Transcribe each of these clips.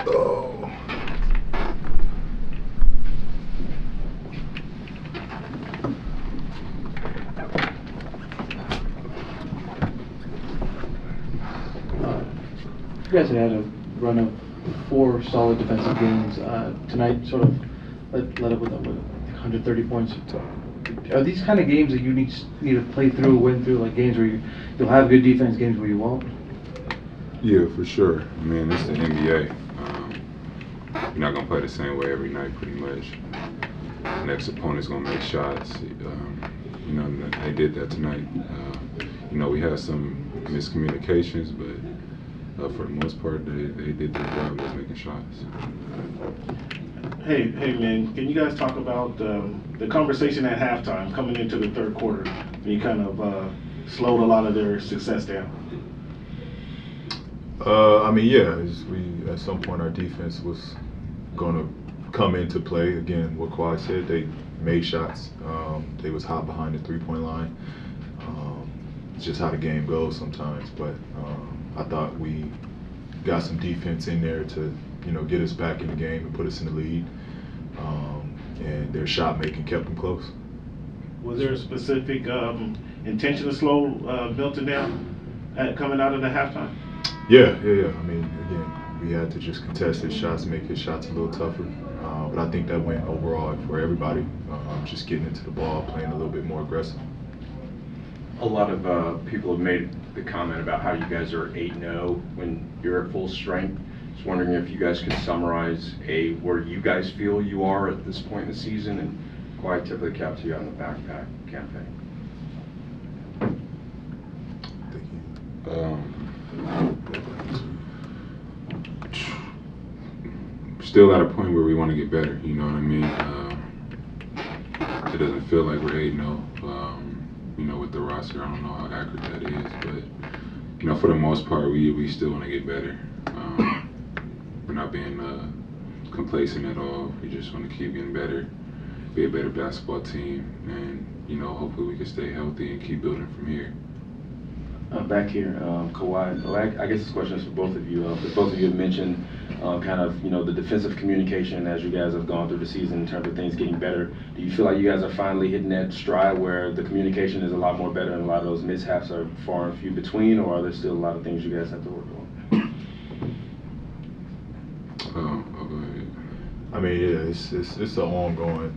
Oh. You guys had a run of 4 solid defensive games. Tonight sort of led up with 130 points. Are these kind of games that you need to play through, win through, like games where you'll have good defense, games where you won't? Yeah, for sure. I mean, it's the NBA. You're not going to play the same way every night, pretty much. The next opponent's going to make shots. You know, they did that tonight. You know, we had some miscommunications, but for the most part, they did their job of making shots. Hey, man, can you guys talk about the conversation at halftime coming into the third quarter when you kind of slowed a lot of their success down? I mean, yeah, at some point our defense was going to come into play. Again, what Kawhi said, they made shots. They was hot behind the three-point line. It's just how the game goes sometimes. But I thought we got some defense in there to, you know, get us back in the game and put us in the lead. And their shot making kept them close. Was there a specific intention to slow Milton down coming out of the halftime? Yeah. I mean, again, we had to just contest his shots, make his shots a little tougher. But I think that went overall for everybody, just getting into the ball, playing a little bit more aggressive. A lot of people have made the comment about how you guys are 8-0 when you're at full strength. Just wondering if you guys could summarize where you guys feel you are at this point in the season, and why I tip the cap to you on the backpack campaign. Still at a point where we want to get better, you know what I mean? It doesn't feel like we're 8-0, you know, with the roster. I don't know how accurate that is, but, you know, for the most part, we still want to get better. We're not being complacent at all. We just want to keep getting better, be a better basketball team, and, you know, hopefully we can stay healthy and keep building from here. Back here, Kawhi, I guess this question is for both of you. Because both of you have mentioned kind of, you know, the defensive communication as you guys have gone through the season in terms of things getting better. Do you feel like you guys are finally hitting that stride where the communication is a lot more better and a lot of those mishaps are far and few between, or are there still a lot of things you guys have to work on? I'll go ahead. I mean, yeah, it's an ongoing,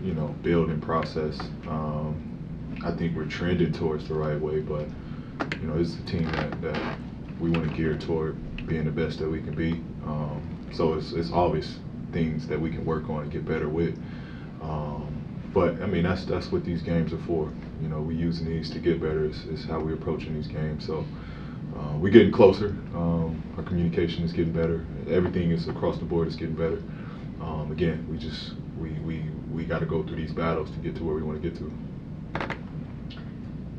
you know, building process. I think we're trending towards the right way, but, you know, it's a team that we want to gear toward being the best that we can be. So it's obvious things that we can work on and get better with. But I mean, that's what these games are for. You know, we're using these to get better. It's how we're approaching these games. So we're getting closer. Our communication is getting better. Everything is across the board is getting better. Again, we got to go through these battles to get to where we want to get to.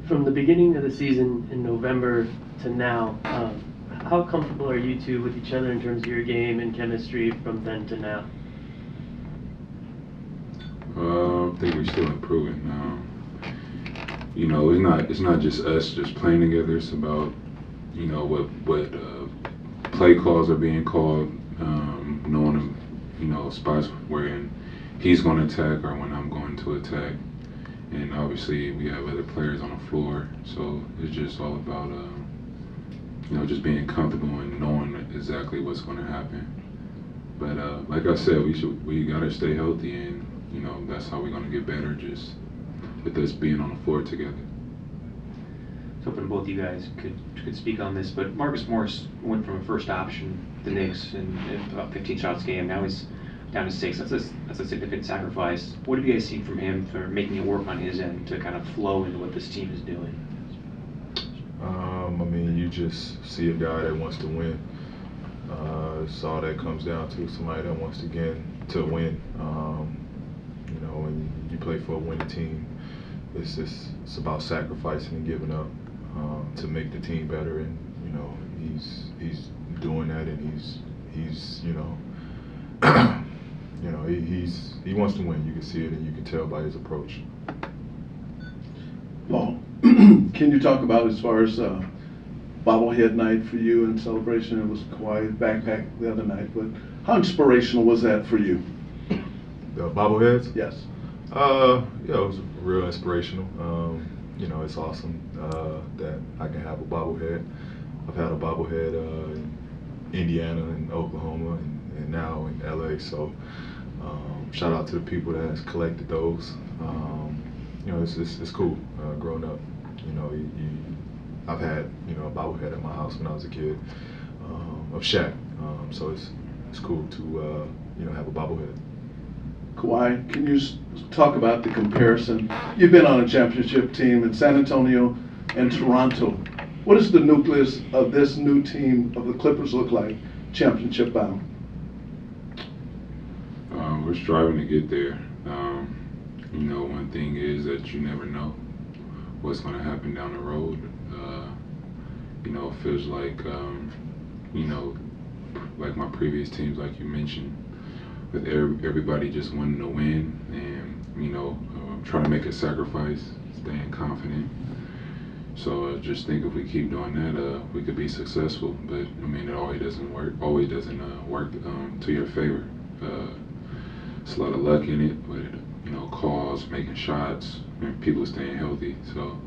From the beginning of the season in November to now, how comfortable are you two with each other in terms of your game and chemistry from then to now? I think we're still improving. You know, it's not just us just playing together. It's about, you know, what play calls are being called, knowing, you know, spots where he's going to attack or when I'm going to attack. And obviously we have other players on the floor, so it's just all about, you know, just being comfortable and knowing exactly what's going to happen. But like I said, we gotta stay healthy, and you know that's how we're gonna get better, just with us being on the floor together. So hoping both you guys could speak on this, but Marcus Morris went from a first option, the Knicks, in about 15 shots a game. Now he's down to 6. That's a significant sacrifice. What have you guys seen from him for making it work on his end to kind of flow into what this team is doing? I mean, you just see a guy that wants to win. It's all that comes down to, somebody that wants to win. You know, when you play for a winning team, it's about sacrificing and giving up to make the team better. And you know, he's doing that, and he's you know. You know, he wants to win. You can see it, and you can tell by his approach. Paul, can you talk about, as far as bobblehead night for you in celebration. It was Kawhi's backpack the other night, but how inspirational was that for you? The bobbleheads? Yes. Yeah, it was real inspirational. You know, it's awesome that I can have a bobblehead. I've had a bobblehead in Indiana and Oklahoma and now in LA. So shout out to the people that has collected those. You know, it's cool growing up. You know, I've had, you know, a bobblehead at my house when I was a kid of Shaq. So it's cool to you know, have a bobblehead. Kawhi, can you talk about the comparison? You've been on a championship team in San Antonio and Toronto. What does the nucleus of this new team of the Clippers look like, championship bound? We're striving to get there. You know, one thing is that you never know what's going to happen down the road. You know, it feels like, you know, like my previous teams, like you mentioned, with everybody just wanting to win and, you know, trying to make a sacrifice, staying confident. So I just think if we keep doing that, we could be successful. But I mean, it always doesn't work to your favor. It's a lot of luck in it, but you know, calls, making shots, and people staying healthy. So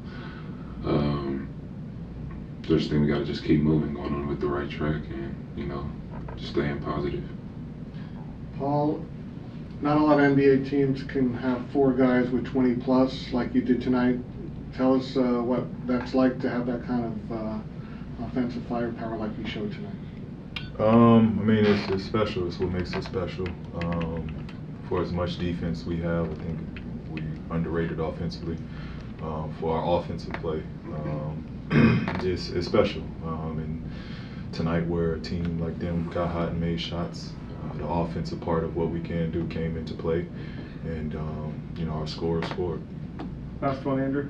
just think we got to just keep moving, going on with the right track, and you know, just staying positive. Paul, not a lot of NBA teams can have 4 guys with 20 plus like you did tonight. Tell us what that's like to have that kind of offensive firepower like you showed tonight. I mean, it's special. It's what makes it special. For as much defense we have, I think we underrated offensively. For our offensive play, it's special. And tonight, where a team like them got hot and made shots, the offensive part of what we can do came into play, and you know, our scorers scored. Last one, Andrew.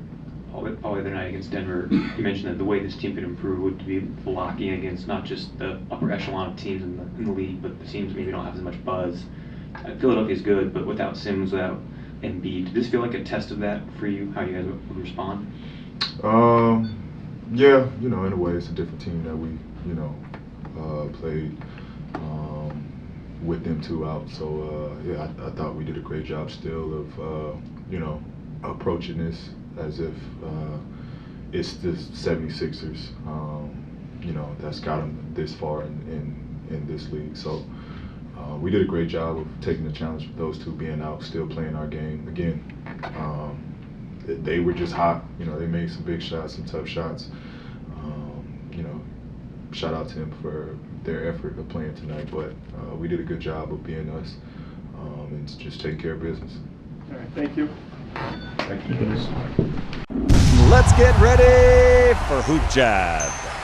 All the other night against Denver, you mentioned that the way this team could improve would be blocking against not just the upper echelon of teams in the league, but the teams maybe don't have as much buzz. Philadelphia's good, but without Simmons, without Embiid, did this feel like a test of that for you, how you guys would respond? Yeah, you know, in a way, it's a different team that we, you know, played with them 2 out. So, yeah, I thought we did a great job still of, you know, approaching this as if it's the 76ers, you know, that's got them this far in this league. So we did a great job of taking the challenge with those 2 being out, still playing our game. Again, they were just hot. You know, they made some big shots, some tough shots. You know, shout out to them for their effort of playing tonight. But we did a good job of being us and just taking care of business. All right, thank you. Thank you. Let's get ready for Hoop Jab.